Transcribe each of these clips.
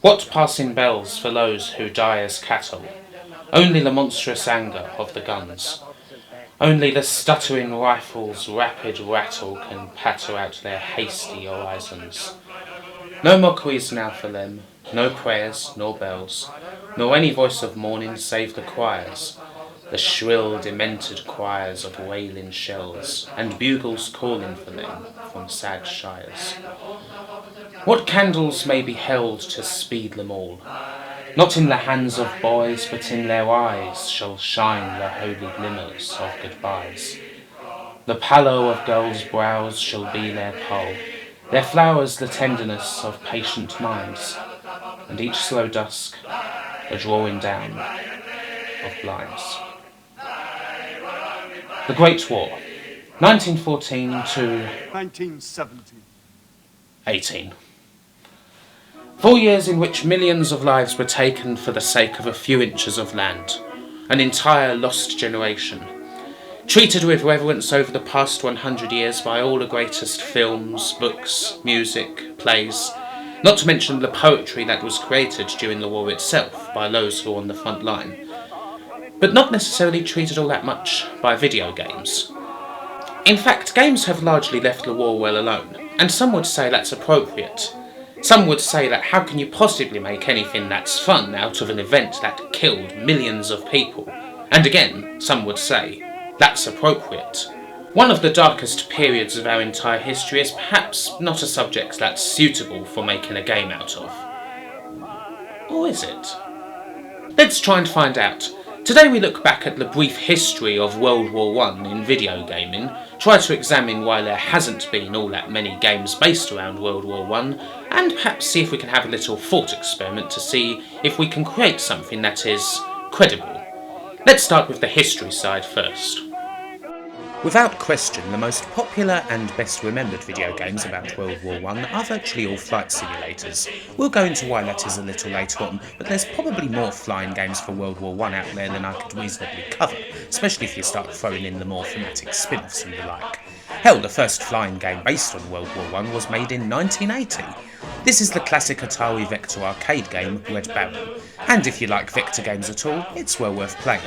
What passing bells for those who die as cattle? Only the monstrous anger of the guns. Only the stuttering rifles' rapid rattle can patter out their hasty orisons. No mockeries now for them, no prayers nor bells, nor any voice of mourning save the choirs, the shrill, demented choirs of wailing shells, and bugles calling for them from sad shires. What candles may be held to speed them all? Not in the hands of boys, but in their eyes shall shine the holy glimmers of goodbyes. The pallor of girls' brows shall be their pall, their flowers the tenderness of patient minds, and each slow dusk a drawing down of blinds. The Great War, 1914 to 1970. 18. 4 years in which millions of lives were taken for the sake of a few inches of land, an entire lost generation. Treated with reverence over the past 100 years by all the greatest films, books, music, plays, not to mention the poetry that was created during the war itself by those who were on the front line, but not necessarily treated all that much by video games. In fact, games have largely left the war well alone, and some would say that's appropriate. Some would say that how can you possibly make anything that's fun out of an event that killed millions of people? And again, some would say that's appropriate. One of the darkest periods of our entire history is perhaps not a subject that's suitable for making a game out of. Or is it? Let's try and find out. Today we look back at the brief history of World War I in video gaming, try to examine why there hasn't been all that many games based around World War I, and perhaps see if we can have a little thought experiment to see if we can create something that is credible. Let's start with the history side first. Without question, the most popular and best remembered video games about World War I are virtually all flight simulators. We'll go into why that is a little later on, but there's probably more flying games for World War I out there than I could reasonably cover, especially if you start throwing in the more thematic spin-offs and the like. Hell, the first flying game based on World War I was made in 1980. This is the classic Atari vector arcade game, Red Baron, and if you like vector games at all, it's well worth playing.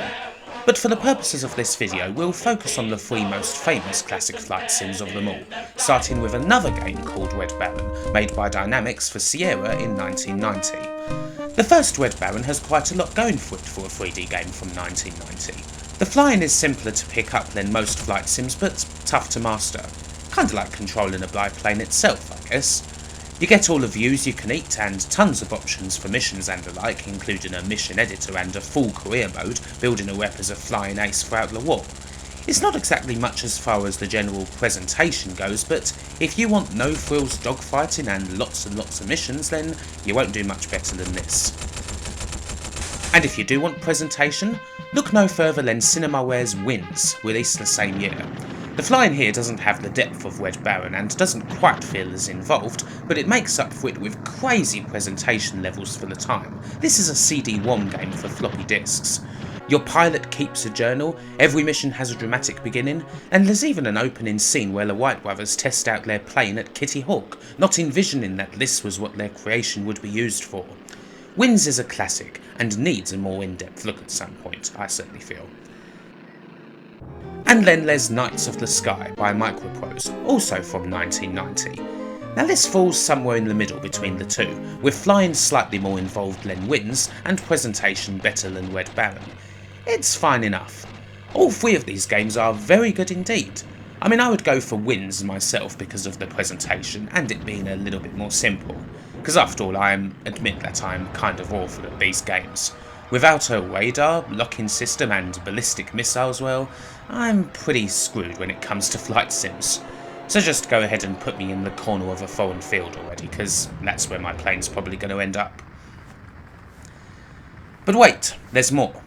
But for the purposes of this video, we'll focus on the 3 most famous classic flight sims of them all, starting with another game called Red Baron, made by Dynamix for Sierra in 1990. The first Red Baron has quite a lot going for it for a 3D game from 1990. The flying is simpler to pick up than most flight sims, but tough to master. Kinda like controlling a biplane itself, I guess. You get all the views you can eat and tons of options for missions and the like, including a mission editor and a full career mode, building a rep as a flying ace throughout the war. It's not exactly much as far as the general presentation goes, but if you want no frills dogfighting and lots of missions, then you won't do much better than this. And if you do want presentation, look no further than Cinemaware's Wins, released the same year. The flying here doesn't have the depth of Red Baron and doesn't quite feel as involved, but it makes up for it with crazy presentation levels for the time. This is a CD-ROM game for floppy disks. Your pilot keeps a journal, every mission has a dramatic beginning, and there's even an opening scene where the White brothers test out their plane at Kitty Hawk, not envisioning that this was what their creation would be used for. Wins is a classic, and needs a more in-depth look at some point, I certainly feel. And then there's Knights of the Sky by MicroProse, also from 1990. Now this falls somewhere in the middle between the two, with flying slightly more involved than Wins, and presentation better than Red Baron. It's fine enough. All 3 of these games are very good indeed. I mean, I would go for Wins myself because of the presentation, and it being a little bit more simple. Because after all, I admit that I'm kind of awful at these games. Without a radar, locking system and ballistic missiles, well, I'm pretty screwed when it comes to flight sims. So just go ahead and put me in the corner of a foreign field already, because that's where my plane's probably going to end up. But wait, there's more.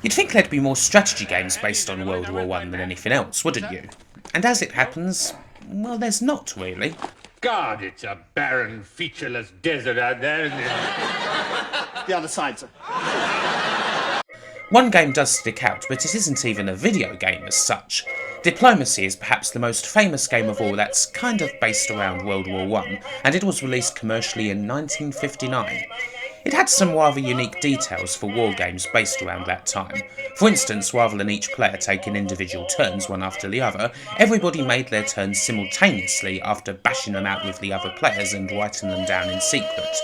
You'd think there'd be more strategy games based on World War I than anything else, wouldn't you? And as it happens, well, there's not really. God, it's a barren, featureless desert out there. The other side, sir. One game does stick out, but it isn't even a video game as such. Diplomacy is perhaps the most famous game of all that's kind of based around World War I, and it was released commercially in 1959. It had some rather unique details for war games based around that time. For instance, rather than each player taking individual turns one after the other, everybody made their turns simultaneously after bashing them out with the other players and writing them down in secret.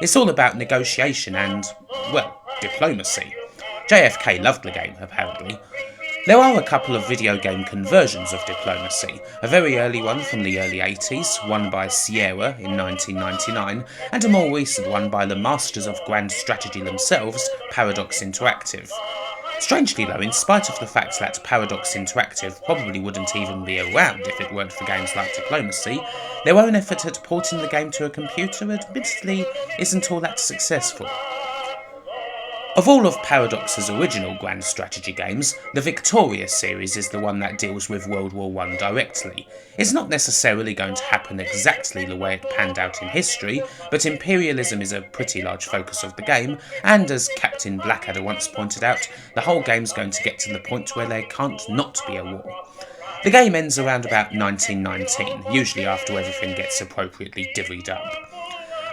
It's all about negotiation and, well, diplomacy. JFK loved the game, apparently. There are a couple of video game conversions of Diplomacy, a very early one from the early 80s, one by Sierra in 1999, and a more recent one by the masters of grand strategy themselves, Paradox Interactive. Strangely though, in spite of the fact that Paradox Interactive probably wouldn't even be around if it weren't for games like Diplomacy, their own effort at porting the game to a computer admittedly isn't all that successful. Of all of Paradox's original grand strategy games, the Victoria series is the one that deals with World War I directly. It's not necessarily going to happen exactly the way it panned out in history, but imperialism is a pretty large focus of the game, and as Captain Blackadder once pointed out, the whole game's going to get to the point where there can't not be a war. The game ends around about 1919, usually after everything gets appropriately divvied up.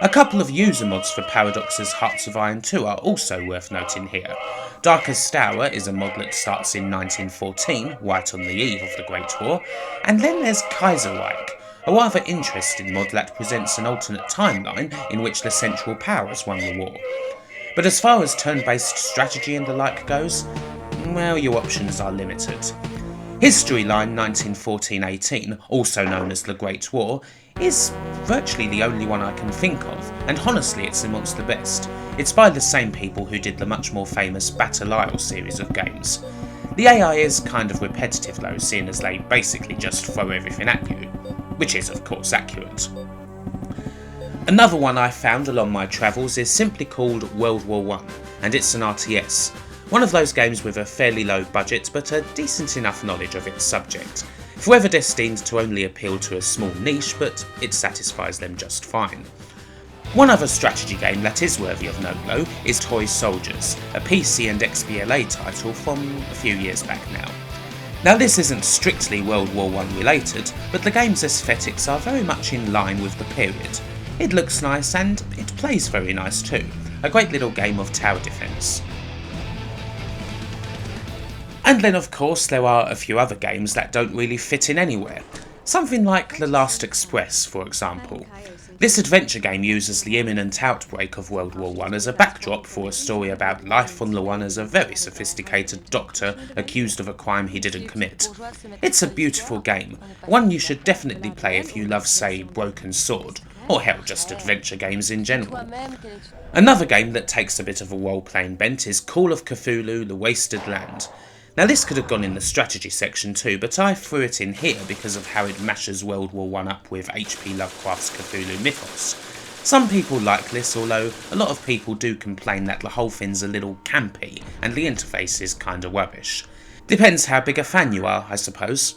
A couple of user mods for Paradox's Hearts of Iron 2 are also worth noting here. Darkest Hour is a mod that starts in 1914, right on the eve of the Great War, and then there's Kaiserreich, a rather interesting mod that presents an alternate timeline in which the Central Powers won the war. But as far as turn-based strategy and the like goes, well, your options are limited. Historyline 1914-18, also known as the Great War, is virtually the only one I can think of, and honestly it's amongst the best. It's by the same people who did the much more famous Battle Isle series of games. The AI is kind of repetitive though, seeing as they basically just throw everything at you, which is of course accurate. Another one I found along my travels is simply called World War I, and it's an RTS. One of those games with a fairly low budget but a decent enough knowledge of its subject. Forever destined to only appeal to a small niche, but it satisfies them just fine. One other strategy game that is worthy of note though is Toy Soldiers, a PC and XBLA title from a few years back now. Now this isn't strictly World War I related, but the game's aesthetics are very much in line with the period. It looks nice and it plays very nice too, a great little game of tower defence. And then of course there are a few other games that don't really fit in anywhere. Something like The Last Express, for example. This adventure game uses the imminent outbreak of World War I as a backdrop for a story about life on the one as a very sophisticated doctor accused of a crime he didn't commit. It's a beautiful game, one you should definitely play if you love, say, Broken Sword, or hell, just adventure games in general. Another game that takes a bit of a role-playing bent is Call of Cthulhu: The Wasted Land. Now this could have gone in the strategy section too, but I threw it in here because of how it mashes World War I up with H.P. Lovecraft's Cthulhu mythos. Some people like this, although a lot of people do complain that the whole thing's a little campy and the interface is kinda rubbish. Depends how big a fan you are, I suppose.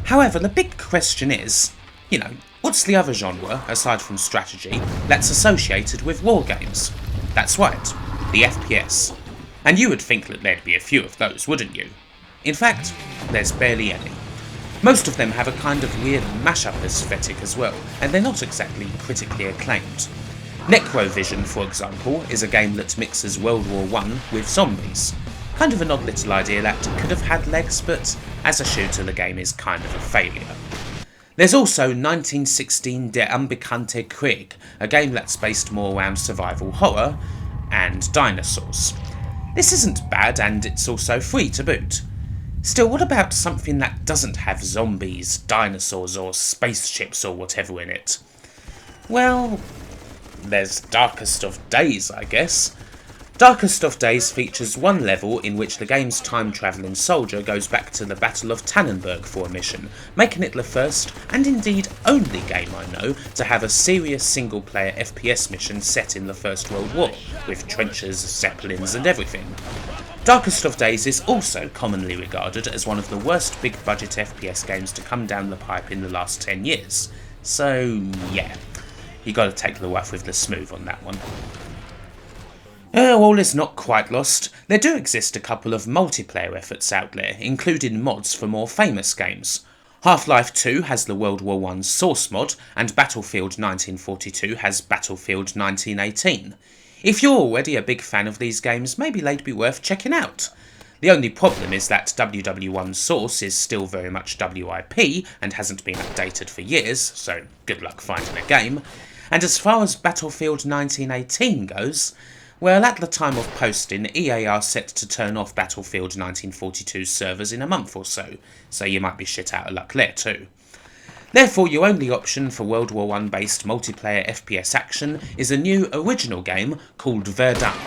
However, the big question is, what's the other genre, aside from strategy, that's associated with war games? That's right, the FPS. And you would think that there'd be a few of those, wouldn't you? In fact, there's barely any. Most of them have a kind of weird mashup aesthetic as well, and they're not exactly critically acclaimed. Necrovision, for example, is a game that mixes World War I with zombies. Kind of an odd little idea that could have had legs, but as a shooter the game is kind of a failure. There's also 1916 Der Unbekannte Krieg, a game that's based more around survival horror and dinosaurs. This isn't bad, and it's also free to boot. Still, what about something that doesn't have zombies, dinosaurs, or spaceships or whatever in it? Well, there's Darkest of Days, I guess. Darkest of Days features one level in which the game's time-travelling soldier goes back to the Battle of Tannenberg for a mission, making it the first, and indeed only game I know, to have a serious single-player FPS mission set in the First World War, with trenches, zeppelins and everything. Darkest of Days is also commonly regarded as one of the worst big-budget FPS games to come down the pipe in the last 10 years. So yeah, you gotta take the rough with the smooth on that one. All is not quite lost. There do exist a couple of multiplayer efforts out there, including mods for more famous games. Half-Life 2 has the World War I source mod, and Battlefield 1942 has Battlefield 1918. If you're already a big fan of these games, maybe they'd be worth checking out. The only problem is that WW1 source is still very much WIP and hasn't been updated for years, so good luck finding a game. And as far as Battlefield 1918 goes, well, at the time of posting, EA are set to turn off Battlefield 1942's servers in a month or so you might be shit out of luck there too. Therefore, your only option for World War I based multiplayer FPS action is a new original game called Verdun.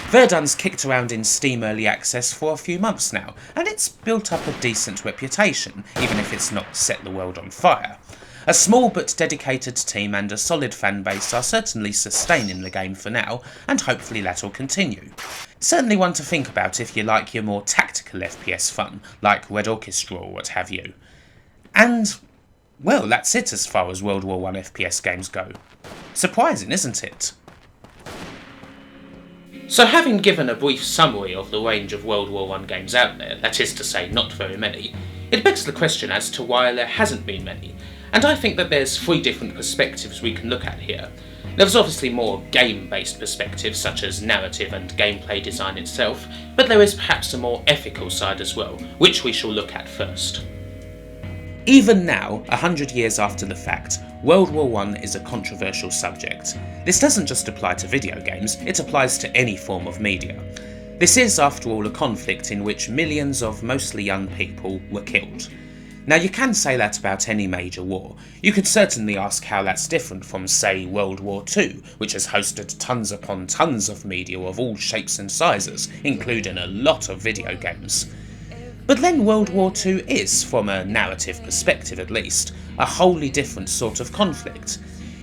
Verdun's kicked around in Steam Early Access for a few months now, and it's built up a decent reputation, even if it's not set the world on fire. A small but dedicated team and a solid fan base are certainly sustaining the game for now, and hopefully that'll continue. Certainly one to think about if you like your more tactical FPS fun, like Red Orchestra or what have you. And, well, that's it as far as World War I FPS games go. Surprising, isn't it? So having given a brief summary of the range of World War I games out there, that is to say not very many, it begs the question as to why there hasn't been many. And I think that there's three different perspectives we can look at here. There's obviously more game-based perspectives such as narrative and gameplay design itself, but there is perhaps a more ethical side as well, which we shall look at first. Even now, 100 years after the fact, World War I is a controversial subject. This doesn't just apply to video games, it applies to any form of media. This is, after all, a conflict in which millions of mostly young people were killed. Now you can say that about any major war. You could certainly ask how that's different from, say, World War II, which has hosted tons upon tons of media of all shapes and sizes, including a lot of video games. But then World War II is, from a narrative perspective at least, a wholly different sort of conflict.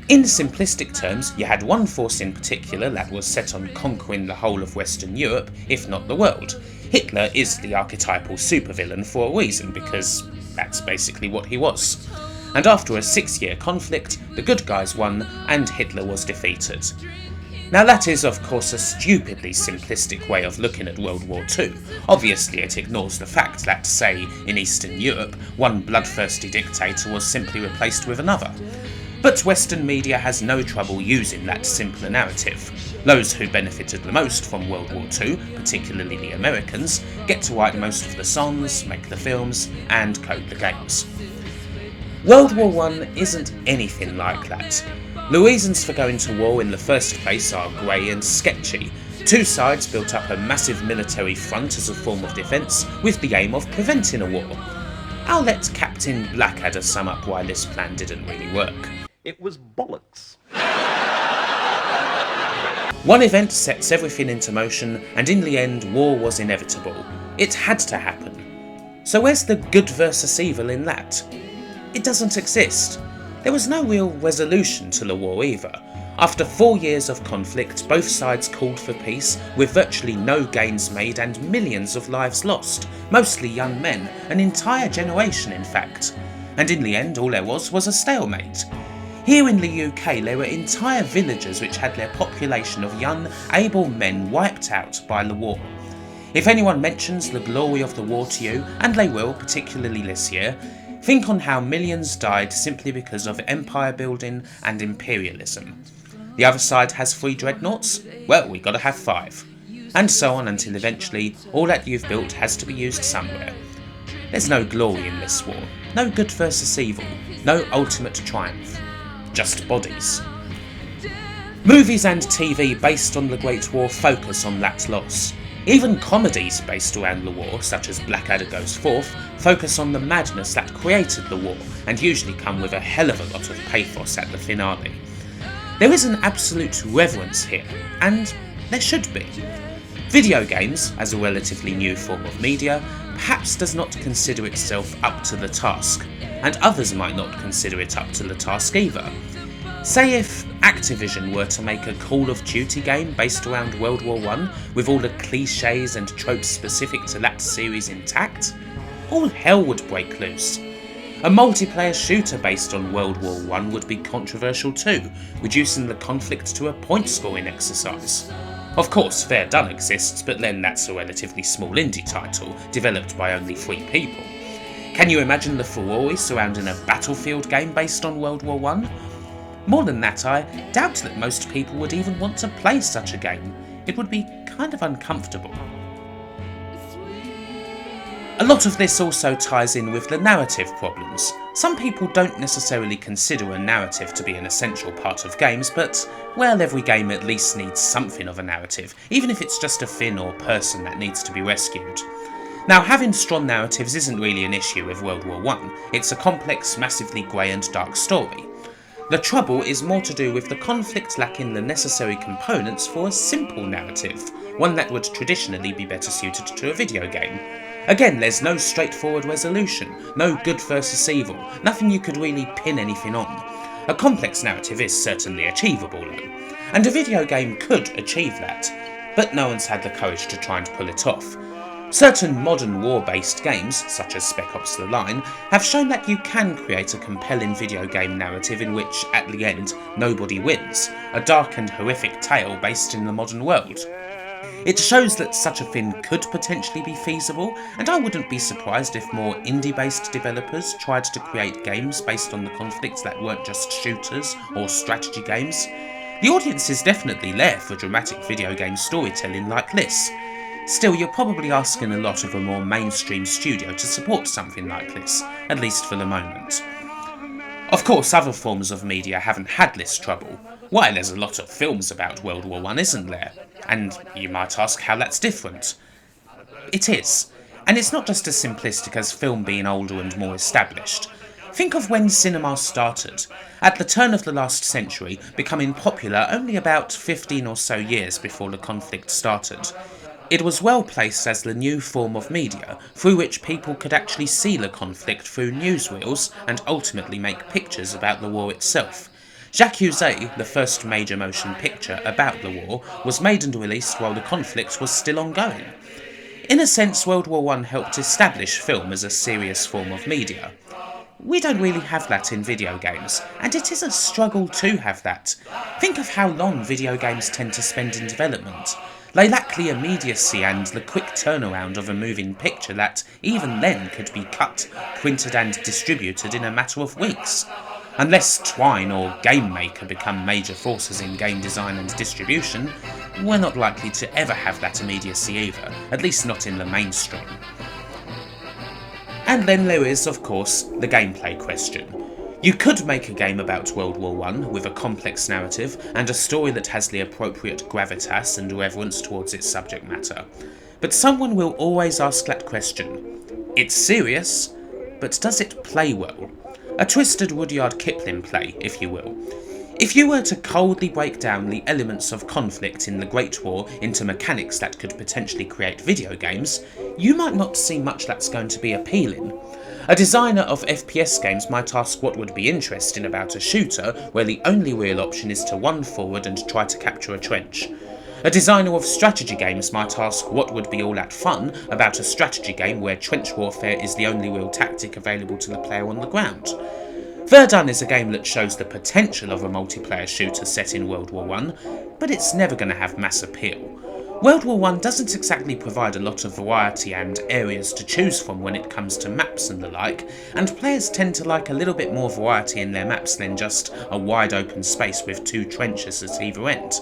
In simplistic terms, you had one force in particular that was set on conquering the whole of Western Europe, if not the world. Hitler is the archetypal supervillain for a reason, because that's basically what he was. And after a 6-year conflict, the good guys won and Hitler was defeated. Now that is of course a stupidly simplistic way of looking at World War II. Obviously it ignores the fact that, say, in Eastern Europe, one bloodthirsty dictator was simply replaced with another. But Western media has no trouble using that simpler narrative. Those who benefited the most from World War II, particularly the Americans, get to write most of the songs, make the films, and code the games. World War I isn't anything like that. The reasons for going to war in the first place are grey and sketchy. Two sides built up a massive military front as a form of defence, with the aim of preventing a war. I'll let Captain Blackadder sum up why this plan didn't really work. It was bollocks. One event sets everything into motion, and in the end, war was inevitable. It had to happen. So where's the good versus evil in that? It doesn't exist. There was no real resolution to the war either. After 4 years of conflict, both sides called for peace, with virtually no gains made and millions of lives lost, mostly young men, an entire generation in fact. And in the end, all there was a stalemate. Here in the UK, there were entire villages which had their population of young, able men wiped out by the war. If anyone mentions the glory of the war to you, and they will, particularly this year, think on how millions died simply because of empire building and imperialism. The other side has 3 dreadnoughts? Well, we gotta have 5. And so on until eventually, all that you've built has to be used somewhere. There's no glory in this war, no good versus evil, no ultimate triumph. Just bodies. Movies and TV based on the Great War focus on that loss. Even comedies based around the war, such as Blackadder Goes Forth, focus on the madness that created the war, and usually come with a hell of a lot of pathos at the finale. There is an absolute reverence here, and there should be. Video games, as a relatively new form of media, perhaps does not consider itself up to the task, and others might not consider it up to the task either. Say if Activision were to make a Call of Duty game based around World War I, with all the clichés and tropes specific to that series intact, all hell would break loose. A multiplayer shooter based on World War I would be controversial too, reducing the conflict to a point-scoring exercise. Of course, Verdun exists, but then that's a relatively small indie title, developed by only 3 people. Can you imagine the furore surrounding a Battlefield game based on World War I? More than that, I doubt that most people would even want to play such a game. It would be kind of uncomfortable. A lot of this also ties in with the narrative problems. Some people don't necessarily consider a narrative to be an essential part of games, but, well, every game at least needs something of a narrative, even if it's just a Finn or person that needs to be rescued. Now, having strong narratives isn't really an issue with World War I, it's a complex, massively grey and dark story. The trouble is more to do with the conflict lacking the necessary components for a simple narrative, one that would traditionally be better suited to a video game. Again, there's no straightforward resolution, no good versus evil, nothing you could really pin anything on. A complex narrative is certainly achievable though, and a video game could achieve that, but no one's had the courage to try and pull it off. Certain modern war-based games, such as Spec Ops: The Line, have shown that you can create a compelling video game narrative in which, at the end, nobody wins, a dark and horrific tale based in the modern world. It shows that such a thing could potentially be feasible, and I wouldn't be surprised if more indie-based developers tried to create games based on the conflicts that weren't just shooters or strategy games. The audience is definitely there for dramatic video game storytelling like this. Still, you're probably asking a lot of a more mainstream studio to support something like this, at least for the moment. Of course, other forms of media haven't had this trouble. Why, there's a lot of films about World War I, isn't there? And you might ask how that's different. It is. And it's not just as simplistic as film being older and more established. Think of when cinema started. At the turn of the last century, becoming popular only about 15 or so years before the conflict started. It was well placed as the new form of media, through which people could actually see the conflict through newsreels and ultimately make pictures about the war itself. J'accusé, the first major motion picture about the war, was made and released while the conflict was still ongoing. In a sense, World War I helped establish film as a serious form of media. We don't really have that in video games, and it is a struggle to have that. Think of how long video games tend to spend in development. They lack the immediacy and the quick turnaround of a moving picture that, even then, could be cut, printed and distributed in a matter of weeks. Unless Twine or Game Maker become major forces in game design and distribution, we're not likely to ever have that immediacy either, at least not in the mainstream. And then there is, of course, the gameplay question. You could make a game about World War I with a complex narrative and a story that has the appropriate gravitas and reverence towards its subject matter. But someone will always ask that question. It's serious, but does it play well? A twisted Rudyard Kipling play, if you will. If you were to coldly break down the elements of conflict in the Great War into mechanics that could potentially create video games, you might not see much that's going to be appealing. A designer of FPS games might ask what would be interesting about a shooter where the only real option is to run forward and try to capture a trench. A designer of strategy games might ask what would be all that fun about a strategy game where trench warfare is the only real tactic available to the player on the ground. Verdun is a game that shows the potential of a multiplayer shooter set in World War I, but it's never going to have mass appeal. World War I doesn't exactly provide a lot of variety and areas to choose from when it comes to maps and the like, and players tend to like a little bit more variety in their maps than just a wide open space with 2 trenches at either end.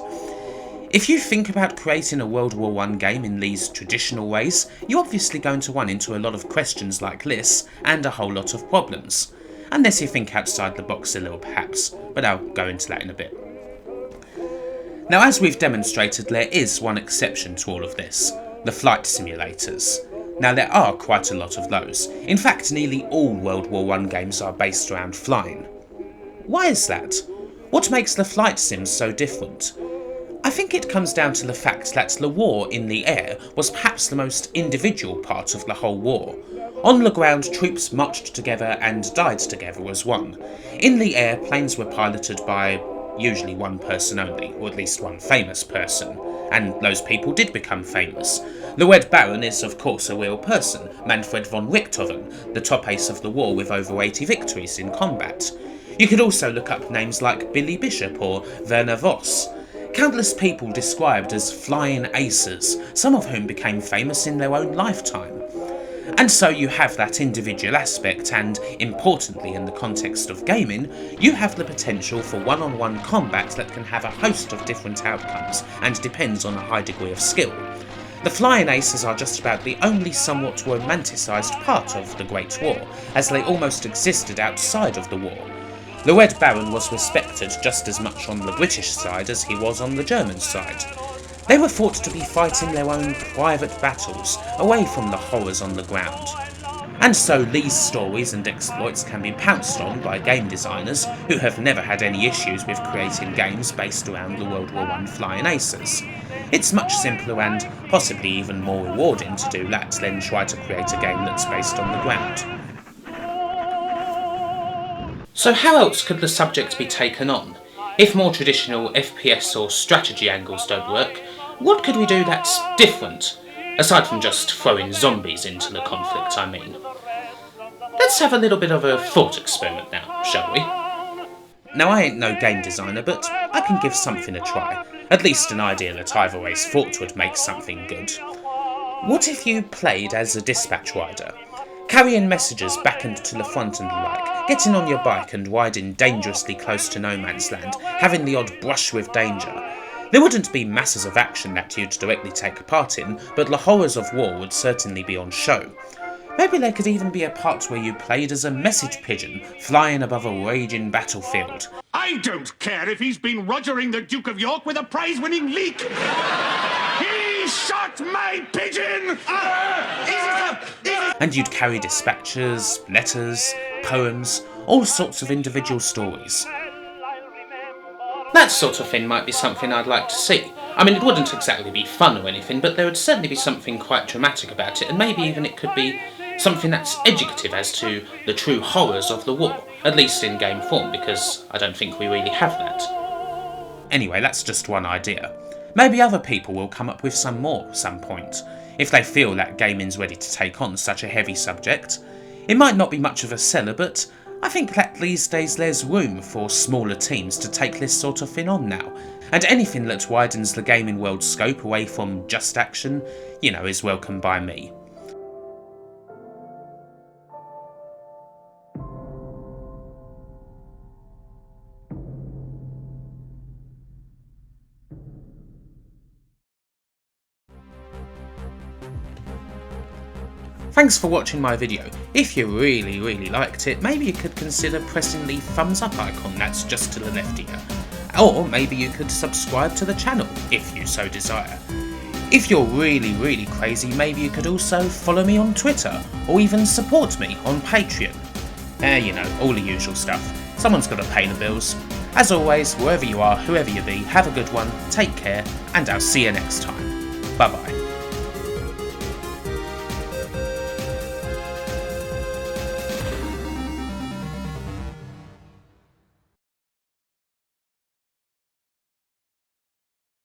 If you think about creating a World War I game in these traditional ways, you're obviously going to run into a lot of questions like this, and a whole lot of problems. Unless you think outside the box a little perhaps, but I'll go into that in a bit. Now, as we've demonstrated, there is one exception to all of this, the flight simulators. Now, there are quite a lot of those. In fact, nearly all World War I games are based around flying. Why is that? What makes the flight sims so different? I think it comes down to the fact that the war in the air was perhaps the most individual part of the whole war. On the ground, troops marched together and died together as one. In the air, planes were piloted by usually one person only, or at least one famous person, and those people did become famous. The Red Baron is of course a real person, Manfred von Richthofen, the top ace of the war with over 80 victories in combat. You could also look up names like Billy Bishop or Werner Voss. countless people described as flying aces, some of whom became famous in their own lifetime. And so you have that individual aspect, and importantly in the context of gaming, you have the potential for one-on-one combat that can have a host of different outcomes and depends on a high degree of skill. The flying aces are just about the only somewhat romanticised part of the Great War, as they almost existed outside of the war. The Red Baron was respected just as much on the British side as he was on the German side. They were thought to be fighting their own private battles, away from the horrors on the ground. And so these stories and exploits can be pounced on by game designers who have never had any issues with creating games based around the World War I flying aces. It's much simpler and possibly even more rewarding to do that than try to create a game that's based on the ground. So how else could the subject be taken on? If more traditional FPS or strategy angles don't work, what could we do that's different? Aside from just throwing zombies into the conflict, I mean. Let's have a little bit of a thought experiment now, shall we? Now I ain't no game designer, but I can give something a try. At least an idea that I've always thought would make something good. What if you played as a dispatch rider? Carrying messages back and to the front and the like, getting on your bike and riding dangerously close to no man's land, having the odd brush with danger. There wouldn't be masses of action that you'd directly take part in, but the horrors of war would certainly be on show. Maybe there could even be a part where you played as a message pigeon, flying above a raging battlefield. I don't care if he's been rogering the Duke of York with a prize-winning leak! He shot my pigeon! And you'd carry dispatches, letters, poems, all sorts of individual stories. That sort of thing might be something I'd like to see. I mean, it wouldn't exactly be fun or anything, but there would certainly be something quite dramatic about it, and maybe even it could be something that's educative as to the true horrors of the war, at least in game form, because I don't think we really have that. Anyway, that's just one idea. Maybe other people will come up with some more some point, if they feel that gaming's ready to take on such a heavy subject. It might not be much of a seller, but I think that these days there's room for smaller teams to take this sort of thing on now, and anything that widens the gaming world's scope away from just action, is welcome by me. Thanks for watching my video. If you really liked it, maybe you could consider pressing the thumbs up icon that's just to the left here. Or maybe you could subscribe to the channel, if you so desire. If you're really crazy, maybe you could also follow me on Twitter, or even support me on Patreon. All the usual stuff. Someone's got to pay the bills. As always, wherever you are, whoever you be, have a good one, take care, and I'll see you next time. Bye bye.